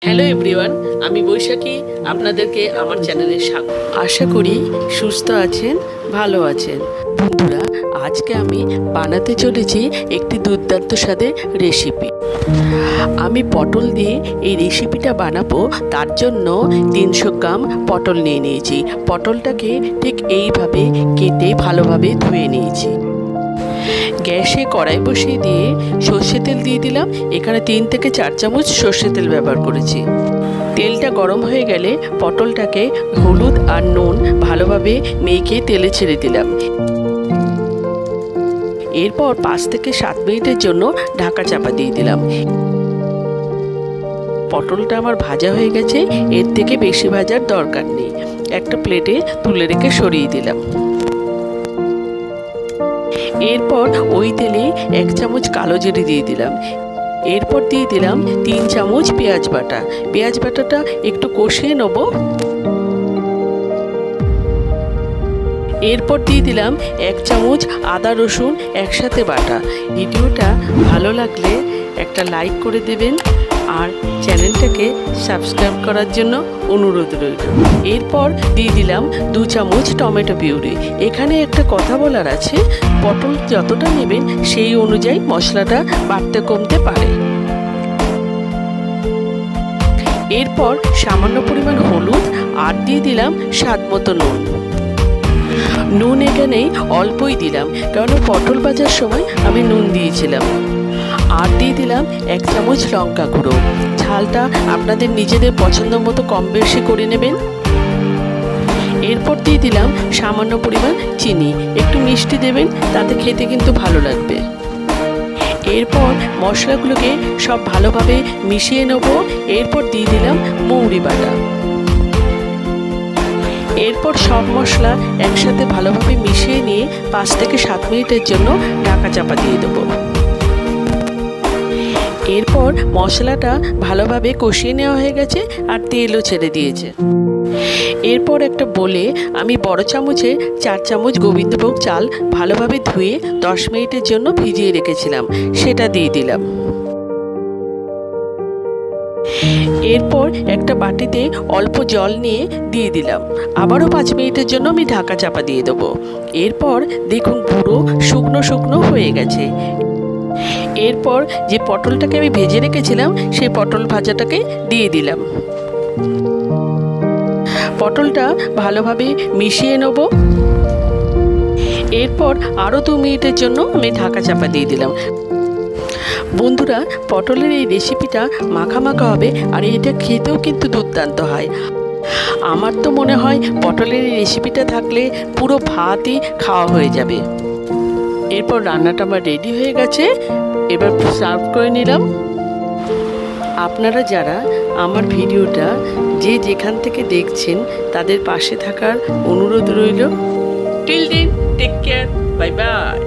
Hello everyone, আমি বৈশাখী। আপনাদেরকে আমার চ্যানেলে স্বাগত। আশা করি সুস্থ আছেন, ভালো আছেন। বন্ধুরা, আজকে আমি বানাতে চলেছি একটি দুর্দান্ত স্বাদের রেসিপি। আমি পটল দিয়ে এই রেসিপিটা বানাবো। তার জন্য 300 গ্রাম পটল নিয়ে নিয়েছি। পটলটাকে ঠিক এইভাবে কেটে ভালোভাবে ধুয়ে নিয়েছি। গ্যাসে কড়াই বসিয়ে দিয়ে সর্ষে তেল দিয়ে দিলাম। এখানে 3 থেকে 4 চামচ সর্ষে তেল ব্যবহার করেছি। তেলটা গরম হয়ে গেলে পটলটাকে হলুদ আর নুন ভালোভাবে মেখে তেলে ছেড়ে দিলাম। এরপর 5 থেকে 7 মিনিটের জন্য ঢাকা চাপা দিয়ে দিলাম। পটলটা আমার ভাজা হয়ে গেছে, এর থেকে বেশি ভাজার দরকার নেই। একটা প্লেটে তুলে রেখে সরিয়ে দিলাম। এরপর ওই তেলে 1 চামচ কালো জিরে দিয়ে দিলাম। এরপর দিয়ে দিলাম 3 চামচ পেঁয়াজ বাটা। পেঁয়াজ বাটাটা একটু কষিয়ে নেব। এরপর দিয়ে দিলাম 1 চামচ আদা রসুন একসাথে বাটা। ভিডিওটা ভালো লাগলে একটা লাইক করে দেবেন আর চ্যানেলটাকে সাবস্ক্রাইব করার জন্য অনুরোধ রইল। এরপর দিয়ে দিলাম 2 চামচ টমেটো পিউরি। এখানে একটা কথা বলার আছে, পটল যতটা নেবেন সেই অনুযায়ী মশলাটা বাড়তে কমতে পারে। এরপর সামান্য পরিমাণ হলুদ আর দিয়ে দিলাম স্বাদ মতো নুন। নুন এখানে অল্পই দিলাম, কারণ পটল ভাজার সময় আমি নুন দিয়েছিলাম। আর দিয়ে দিলাম 1 চামচ লঙ্কা গুঁড়ো। ঝালটা আপনাদের নিজেদের পছন্দ মতো কম বেশি করে নেবেন। এরপর দিয়ে দিলাম সামান্য পরিমাণ চিনি। একটু মিষ্টি দেবেন, তাতে খেতে কিন্তু ভালো লাগবে। এরপর মশলাগুলোকে সব ভালোভাবে মিশিয়ে নেব। এরপর দিয়ে দিলাম মৌরি বাটা। এরপর সব মশলা একসাথে ভালোভাবে মিশিয়ে নিয়ে 5 থেকে 7 মিনিটের জন্য ঢাকা চাপা দিয়ে দেবো। এরপর মশলাটা ভালোভাবে কষিয়ে নেওয়া হয়ে গেছে আর তেলও ছেড়ে দিয়েছে। এরপর একটা বলে আমি বড় চামচে 4 চামচ গোবিন্দভোগ চাল ভালোভাবে ধুয়ে 10 মিনিটের জন্য ভিজিয়ে রেখেছিলাম, সেটা দিয়ে দিলাম। এরপর একটা বাটিতে অল্প জল নিয়ে দিয়ে দিলাম। আবারও 5 মিনিটের জন্য আমি ঢাকা চাপা দিয়ে দেবো। এরপর দেখুন পুরো শুকনো শুকনো হয়ে গেছে। এরপর যে পটলটাকে আমি ভেজে রেখেছিলাম সেই পটল ভাজাটাকে দিয়ে দিলাম। পটলটা ভালোভাবে মিশিয়ে নেব। এরপর আরও 2 মিনিটের জন্য আমি ঢাকা চাপা দিয়ে দিলাম। বন্ধুরা, পটলের এই রেসিপিটা মাখা মাখা হবে আর এটা খেতেও কিন্তু দুর্দান্ত হয়। আমার তো মনে হয় পটলের এই রেসিপিটা থাকলে পুরো ভাতই খাওয়া হয়ে যাবে। এরপর রান্নাটা আমার রেডি হয়ে গেছে, এবার সার্ভ করে নিলাম। আপনারা যারা আমার ভিডিওটা যে যেখান থেকে দেখছেন তাদের পাশে থাকার অনুরোধ রইল। Till then, take care, bye by.